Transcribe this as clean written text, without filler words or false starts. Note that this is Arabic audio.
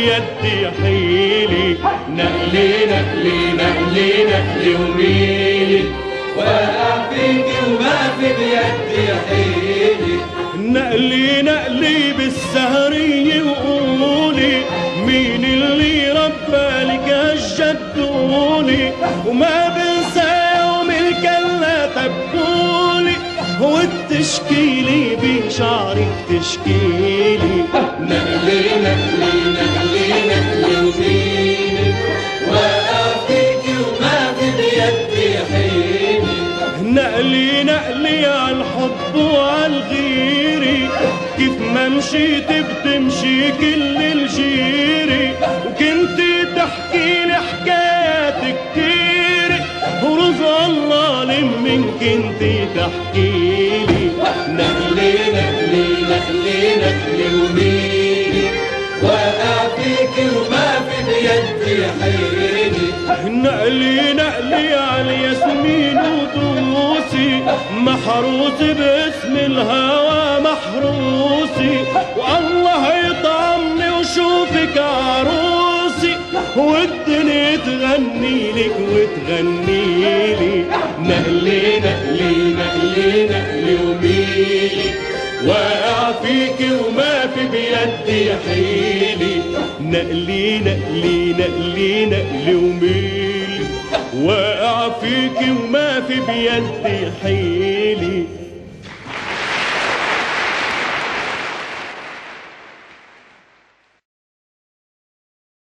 بيدي حيلي. نقلي نقلي نقلي نقلي وميلي، واقع فيكي وما في بيدي حيلي. نقلي نقلي بالسهرية وقولي مين اللي ربالك هالجدولي، وما بنسى يوم الكلا تبكولي، وتشكيلي بشعرك تشكيلي. نقلي نقلي نقلي نقلي وميلي، واقع فيكي وما في بيدي حيلي. نقلي نقلي عالحب وعالغيري، كيف ما مشيت بتمشي كل الجيري، وكنتي تحكي لي حكايات كتيرة، ورزق الله لمن كنتي تحكي لي. نقلي نقلي نقلي نقلي وميلي، واقع فيكي وما في بيدي حيلي. نقلي نقلي عالياسمين ودوسي، محروسي باسم الهوى محروسي، والله يطعمني وشوفك عروسي، والدنيا تغني لك وتغني لي. نقلي نقلي نقلي نقلي وميلي، واقع فيكي وما في بيدي حيلي. نقلي نقلي نقلي نقلي وميلي، واقع فيكي وما في بيدي حيلي.